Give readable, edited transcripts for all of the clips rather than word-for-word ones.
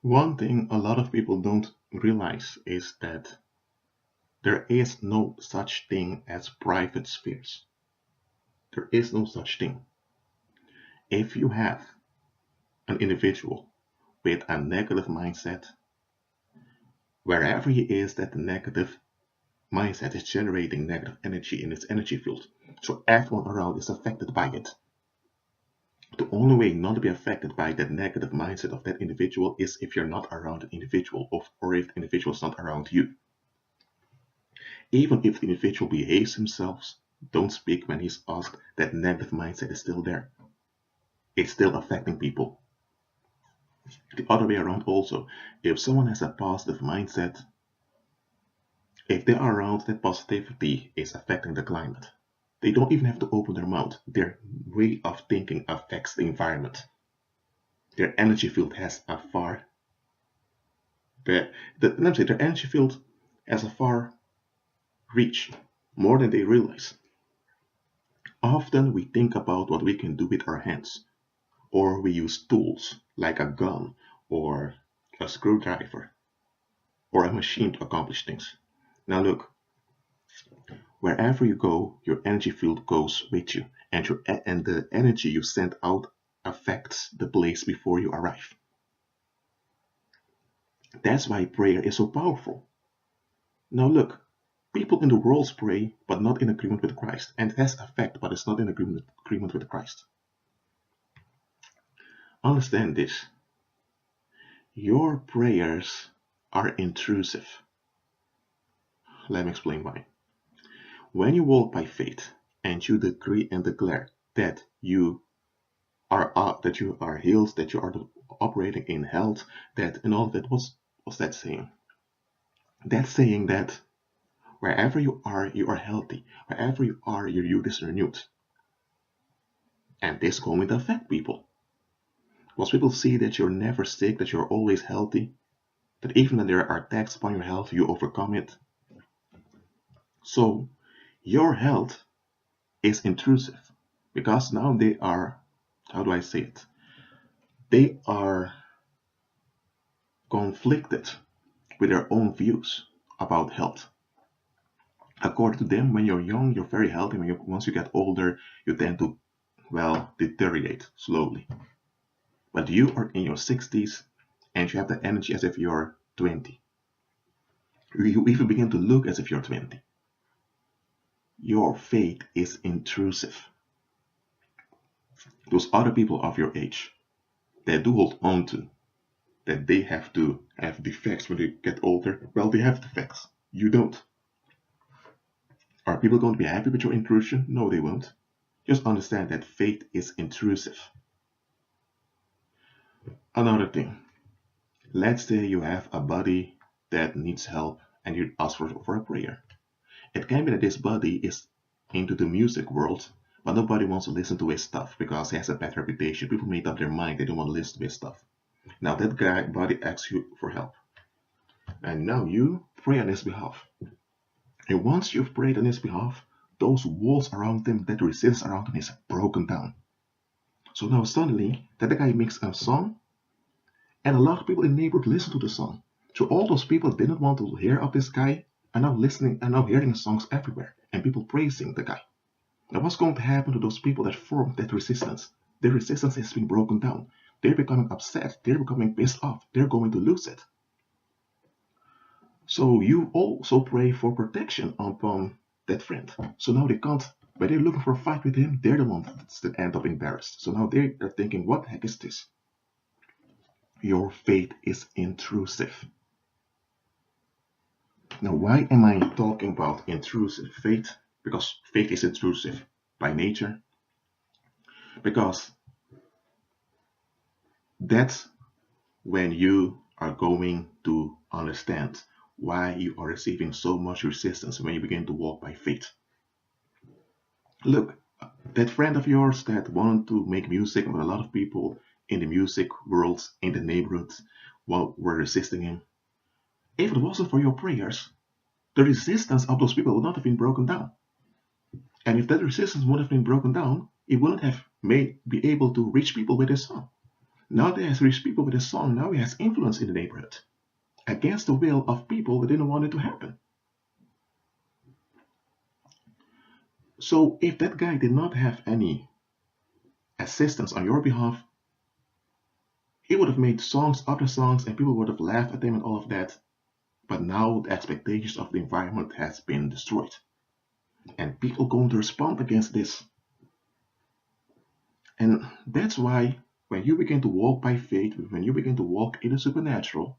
One thing a lot of people don't realize is that there is no such thing as private spheres. There is no such thing. If you have an individual with a negative mindset, wherever he is, that the negative mindset is generating negative energy in its energy field. So everyone around is affected by it. The only way not to be affected by that negative mindset of that individual is if you're not around an individual, or if the individual is not around you. Even if the individual behaves himself, don't speak when he's asked, that negative mindset is still there. It's still affecting people. The other way around also, if someone has a positive mindset, if they're around, that positivity is affecting the climate. They don't even have to open their mouth. Their way of thinking affects the environment. Their energy field has a far their energy field has a far reach, more than they realize. Often we think about what we can do with our hands, or we use tools like a gun or a screwdriver or a machine to accomplish things. Now look, wherever you go, your energy field goes with you, and the energy you send out affects the place before you arrive. That's why prayer is so powerful. Now look, people in the world pray, but not in agreement with Christ, and it has effect, but it's not in agreement with Christ. Understand this. Your prayers are intrusive. Let me explain why. When you walk by faith and you decree and declare that you are healed, that you are operating in health, that and all that, what's that saying? That's saying that wherever you are healthy. Wherever you are, your youth is renewed. And this is going to affect people. Once people see that you're never sick, that you're always healthy, that even when there are attacks upon your health, you overcome it. So your health is intrusive, because now they are, how do I say it? They are conflicted with their own views about health. According to them, when you're young, you're very healthy. Once you get older, you tend to, deteriorate slowly. But you are in your 60s and you have the energy as if you're 20. You even begin to look as if you're 20. Your faith is intrusive. Those other people of your age that do hold on to that they have to have defects when they get older, well, they have defects. You don't. Are people going to be happy with your intrusion? No, they won't. Just understand that faith is intrusive. Another thing, let's say you have a buddy that needs help and you ask for a prayer. It can be that this buddy is into the music world, but nobody wants to listen to his stuff because he has a bad reputation. People made up their mind, they don't want to listen to his stuff. Now that buddy asks you for help, and now you pray on his behalf. And once you've prayed on his behalf, those walls around him, that resistance around him is broken down. So now suddenly, that the guy makes a song, and a lot of people in the neighborhood listen to the song. So all those people didn't want to hear of this guy are now listening and now hearing songs everywhere, and people praising the guy. Now what's going to happen to those people that formed that resistance? Their resistance has been broken down. They're becoming upset. They're becoming pissed off. They're going to lose it. So you also pray for protection upon that friend. So now they can't, when they're looking for a fight with him, they're the ones that end up embarrassed. So now they're thinking, what the heck is this? Your faith is intrusive. Now, why am I talking about intrusive faith? Because faith is intrusive by nature. Because that's when you are going to understand why you are receiving so much resistance when you begin to walk by faith. Look, that friend of yours that wanted to make music, but a lot of people in the music world, in the neighborhoods, were resisting him. If it wasn't for your prayers, the resistance of those people would not have been broken down. And if that resistance would have been broken down, it wouldn't have be able to reach people with his song. Now that he has reached people with his song, now he has influence in the neighborhood against the will of people that didn't want it to happen. So if that guy did not have any assistance on your behalf, he would have made songs after songs and people would have laughed at him and all of that. But now the expectations of the environment has been destroyed. And people are going to respond against this. And that's why when you begin to walk by faith, when you begin to walk in the supernatural,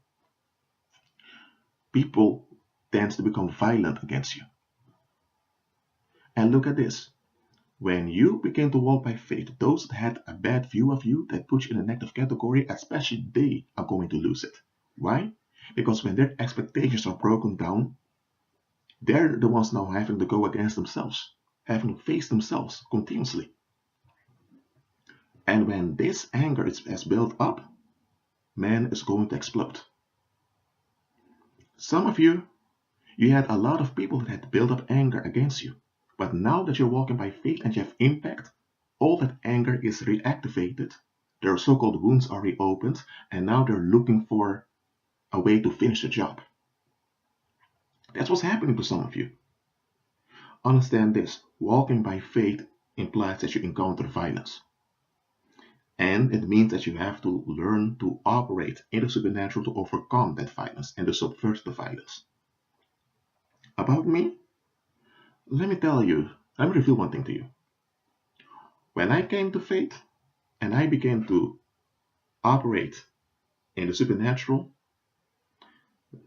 people tend to become violent against you. And look at this. When you begin to walk by faith, those that had a bad view of you, that put you in a negative category, especially they are going to lose it. Why? Because when their expectations are broken down, they're the ones now having to go against themselves, having to face themselves continuously. And when this anger has built up, man is going to explode. Some of you had a lot of people that had built up anger against you. But now that you're walking by faith and you have impact, all that anger is reactivated. Their so-called wounds are reopened, and now they're looking for a way to finish the job. That's what's happening to some of you. Understand this. Walking by faith implies that you encounter violence. And it means that you have to learn to operate in the supernatural to overcome that violence and to subvert the violence. About me, let me reveal one thing to you. When I came to faith and I began to operate in the supernatural,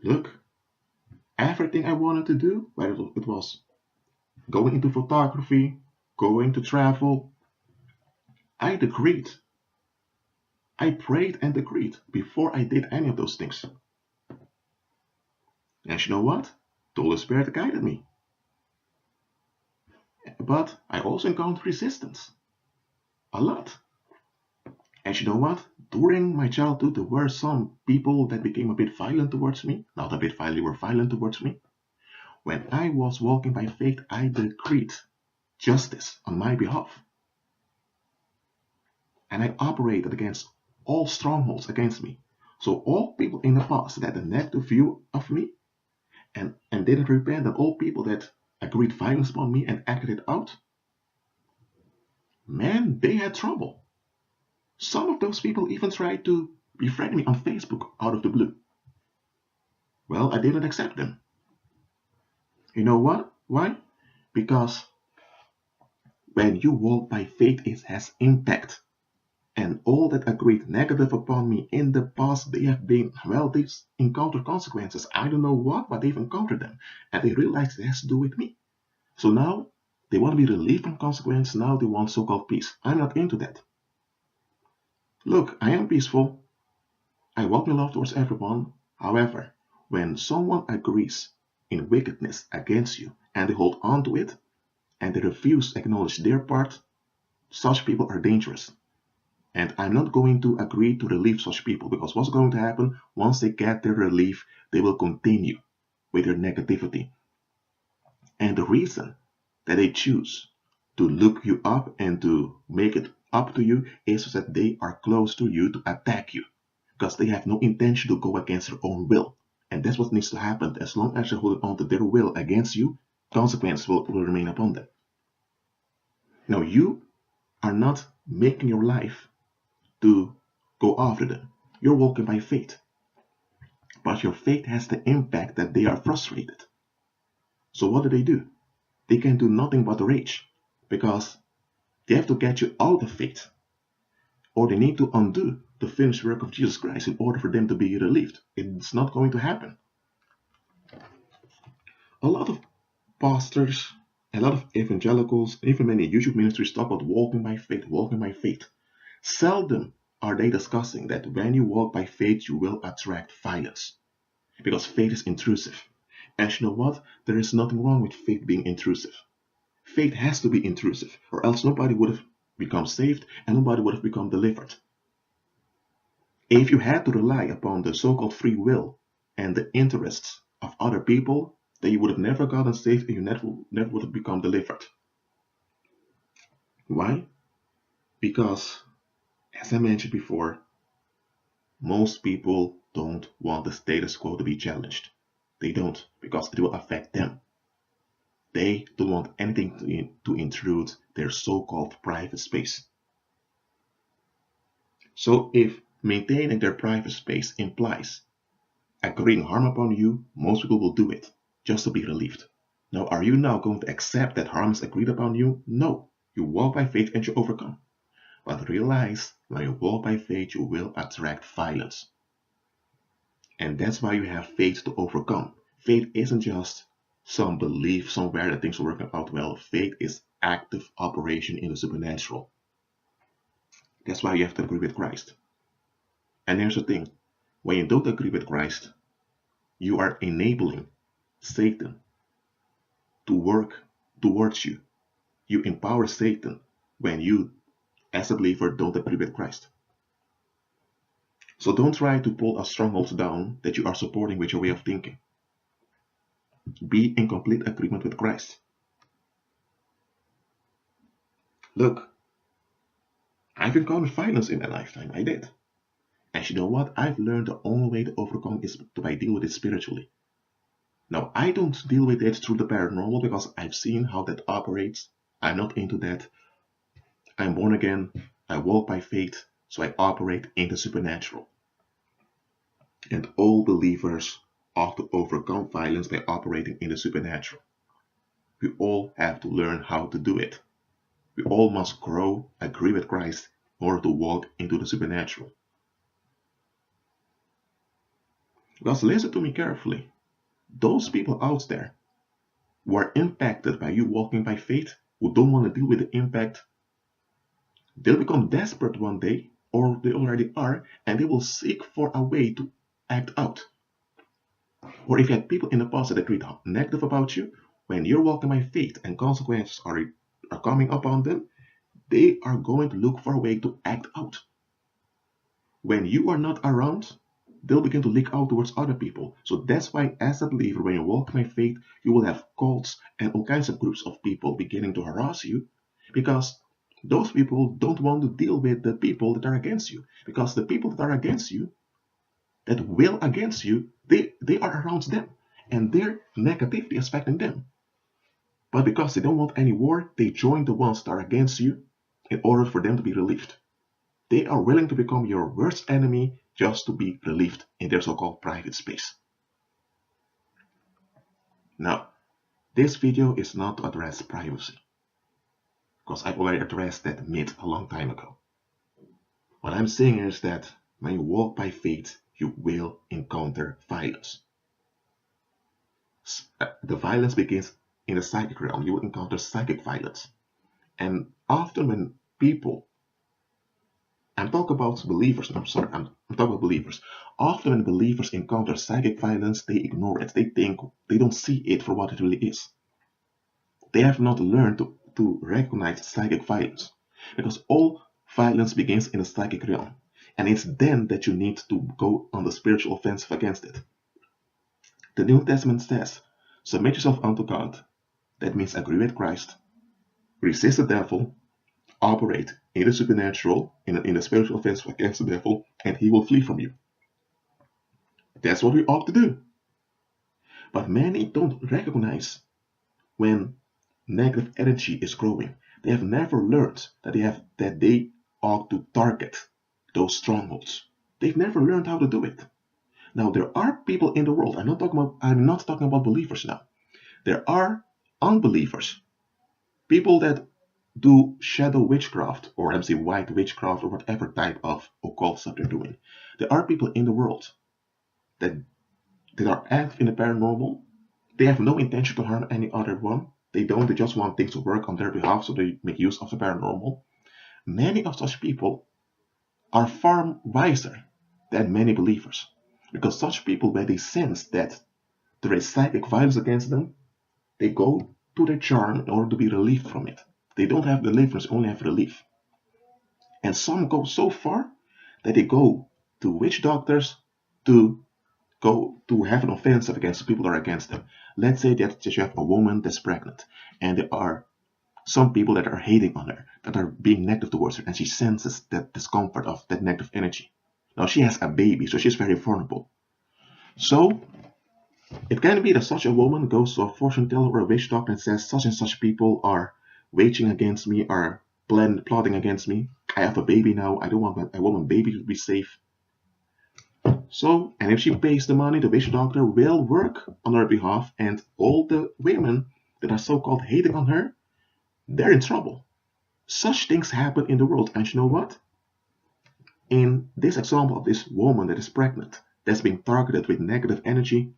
look, everything I wanted to do, whether it was going into photography, going to travel, I decreed. I prayed and decreed before I did any of those things. And you know what? The Holy Spirit guided me. But I also encountered resistance. A lot. And you know what? During my childhood, there were some people that became a bit violent towards me. Not a bit violent, they were violent towards me. When I was walking by faith, I decreed justice on my behalf. And I operated against all strongholds against me. So all people in the past that had a negative view of me and didn't repent, and all people that agreed violence upon me and acted it out, man, they had trouble. Some of those people even tried to befriend me on Facebook out of the blue. Well, I didn't accept them. You know what? Why? Because when you walk by faith, it has impact. And all that agreed negative upon me in the past, they have been, well, they've encountered consequences. I don't know what, but they've encountered them. And they realize it has to do with me. So now they want to be relieved from consequence. Now they want so-called peace. I'm not into that. Look, I am peaceful. I walk in love towards everyone. However, when someone agrees in wickedness against you and they hold on to it and they refuse to acknowledge their part, such people are dangerous. And I'm not going to agree to relieve such people, because what's going to happen once they get their relief, they will continue with their negativity. And the reason that they choose to look you up and to make it up to you is so that they are close to you to attack you, because they have no intention to go against their own will. And that's what needs to happen. As long as you're holding on to their will against you, consequences will remain upon them. Now, you are not making your life to go after them. You're walking by faith. But your faith has the impact that they are frustrated. So what do? They can do nothing but rage, because they have to get you out of faith. Or they need to undo the finished work of Jesus Christ in order for them to be relieved. It's not going to happen. A lot of pastors, a lot of evangelicals, even many YouTube ministries talk about walking by faith, walking by faith. Seldom are they discussing that when you walk by faith, you will attract violence, because faith is intrusive. And you know what? There is nothing wrong with faith being intrusive. Faith has to be intrusive, or else nobody would have become saved and nobody would have become delivered. If you had to rely upon the so-called free will and the interests of other people, then you would have never gotten saved and you never would have become delivered. Why? Because, as I mentioned before, Most people don't want the status quo to be challenged. They don't, because it will affect them. They don't want anything to intrude their so-called private space. So if maintaining their private space implies agreeing harm upon you, most people will do it just to be relieved. Now, are you now going to accept that harm is agreed upon you? No. You walk by faith and you overcome. But realize, when you walk by faith, you will attract violence. And that's why you have faith to overcome. Faith isn't just some belief somewhere that things will work out well. Faith is active operation in the supernatural. That's why you have to agree with Christ. And here's the thing. When you don't agree with Christ, you are enabling Satan to work towards you. You empower Satan when you, as a believer, don't agree with Christ. So don't try to pull a stronghold down that you are supporting with your way of thinking. Be in complete agreement with Christ. Look, I've encountered violence in my lifetime. I did. And you know what? I've learned the only way to overcome is by deal with it spiritually. Now, I don't deal with it through the paranormal because I've seen how that operates. I'm not into that. I'm born again. I walk by faith, so I operate in the supernatural. And all believers ought to overcome violence by operating in the supernatural. We all have to learn how to do it. We all must grow, agree with Christ, in order to walk into the supernatural. Because listen to me carefully. Those people out there who are impacted by you walking by faith, who don't want to deal with the impact, they'll become desperate one day, or they already are, and they will seek for a way to act out. Or if you had people in the past that agreed negative about you, when you're walking by faith and consequences are coming upon them, they are going to look for a way to act out. When you are not around, they'll begin to leak out towards other people. So that's why, as a believer, when you walk by faith, you will have cults and all kinds of groups of people beginning to harass you, because those people don't want to deal with the people that are against you. Because the people that are against you, that will against you, they are around them, and their negativity is affecting them. But because they don't want any war, they join the ones that are against you in order for them to be relieved. They are willing to become your worst enemy just to be relieved in their so-called private space. Now, this video is not to address privacy, because I've already addressed that myth a long time ago. What I'm saying is that when you walk by faith, you will encounter violence. The violence begins in the psychic realm. You will encounter psychic violence. And often when people, I'm talking about believers, I'm talking about believers. Often when believers encounter psychic violence, they ignore it. They think, they don't see it for what it really is. They have not learned to recognize psychic violence, because all violence begins in the psychic realm. And it's then that you need to go on the spiritual offensive against it. The New Testament says, submit yourself unto God. That means agree with Christ, resist the devil, operate in the supernatural, in the spiritual offensive against the devil, and he will flee from you. That's what we ought to do. But many don't recognize when negative energy is growing. They have never learned that they ought to target those strongholds. They've never learned how to do it. Now, there are people in the world, I'm not talking about believers now. There are unbelievers, people that do shadow witchcraft, or I'm saying white witchcraft, or whatever type of occult stuff they're doing. There are people in the world that are active in the paranormal. They have no intention to harm any other one. They just want things to work on their behalf, so they make use of the paranormal. Many of such people are far wiser than many believers, because such people, when they sense that there is psychic violence against them, they go to their charm in order to be relieved from it. They don't have deliverance, only have relief. And some go so far that they go to witch doctors to go to have an offensive against the people that are against them. Let's say that you have a woman that's pregnant, and there are some people that are hating on her, that are being negative towards her, and she senses that discomfort of that negative energy. Now she has a baby, so she's very vulnerable. So it can be that such a woman goes to a fortune teller or a witch doctor and says such and such people are waging against me, are plotting against me. I have a baby now. I want my baby to be safe. So, and if she pays the money, the witch doctor will work on her behalf, and all the women that are so-called hating on her, they're in trouble. Such things happen in the world, and you know what? In this example of this woman that is pregnant, that's being targeted with negative energy,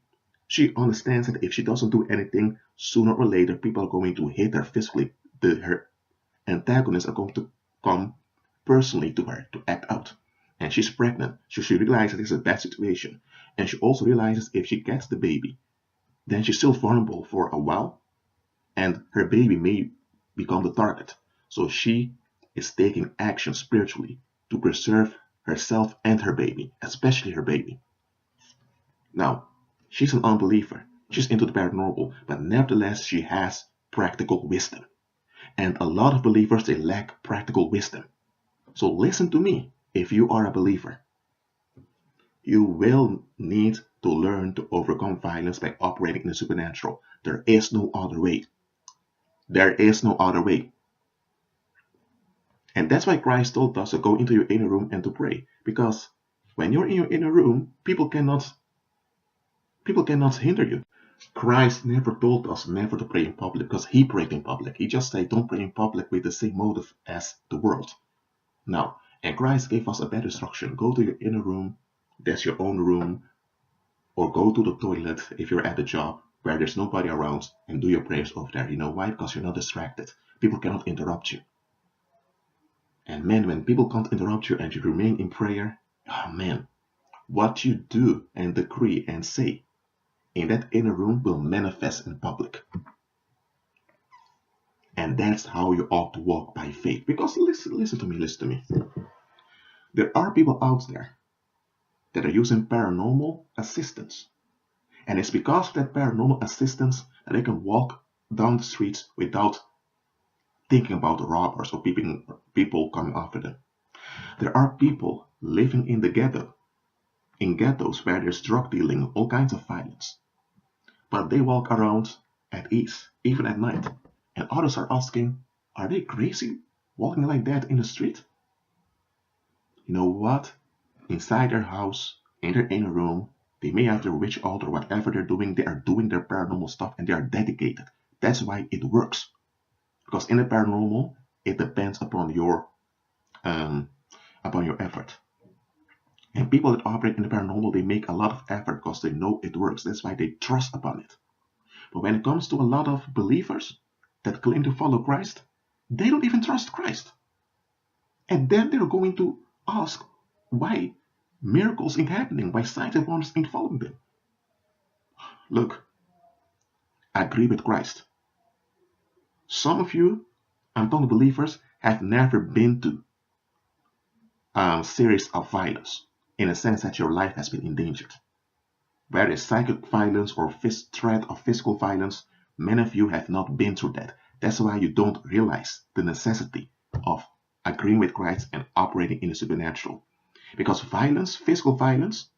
she understands that if she doesn't do anything, sooner or later people are going to hit her physically. Her antagonists are going to come personally to her to act out. And she's pregnant, so she realizes it's a bad situation. And she also realizes if she gets the baby, then she's still vulnerable for a while, and her baby may become the target. So she is taking action spiritually to preserve herself and her baby, especially her baby. Now, she's an unbeliever. She's into the paranormal, but nevertheless, she has practical wisdom. And a lot of believers, they lack practical wisdom. So listen to me. If you are a believer, you will need to learn to overcome violence by operating in the supernatural. There is no other way. There is no other way. And that's why Christ told us to go into your inner room and to pray. Because when you're in your inner room, people cannot hinder you. Christ never told us never to pray in public because he prayed in public. He just said don't pray in public with the same motive as the world. Now, and Christ gave us a better instruction. Go to your inner room, that's your own room, or go to the toilet if you're at the job where there's nobody around and do your prayers over there. You know why? Because you're not distracted. People cannot interrupt you. And man, when people can't interrupt you and you remain in prayer, oh man, what you do and decree and say in that inner room will manifest in public. And that's how you ought to walk by faith. Because listen to me. There are people out there that are using paranormal assistance. And it's because of that paranormal assistance that they can walk down the streets without thinking about the robbers or people coming after them. There are people living in the ghetto, in ghettos where there's drug dealing, all kinds of violence. But they walk around at ease, even at night. And others are asking, are they crazy walking like that in the street? You know what? Inside their house, in their inner room, they may have their witch altar, whatever they're doing, they are doing their paranormal stuff and they are dedicated. That's why it works. Because in the paranormal, it depends upon your effort. And people that operate in the paranormal, they make a lot of effort because they know it works. That's why they trust upon it. But when it comes to a lot of believers that claim to follow Christ, they don't even trust Christ. And then they're going to ask why miracles ain't happening, why signs and wonders ain't following them. Look, I agree with Christ. Some of you, I'm talking believers, have never been to a series of violence in a sense that your life has been endangered. Whether it's psychic violence or threat of physical violence, many of you have not been through that. That's why you don't realize the necessity of agreeing with Christ and operating in the supernatural. Because violence, physical violence,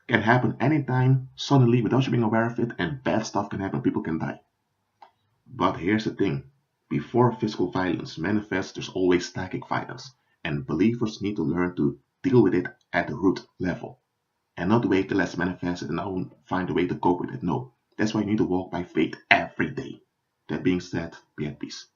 can happen anytime, suddenly, without you being aware of it, and bad stuff can happen. People can die. But here's the thing. Before physical violence manifests, there's always psychic violence. And believers need to learn to deal with it at the root level. And not wait till it's manifested and now find a way to cope with it. No. That's why you need to walk by faith every day. That being said, be at peace.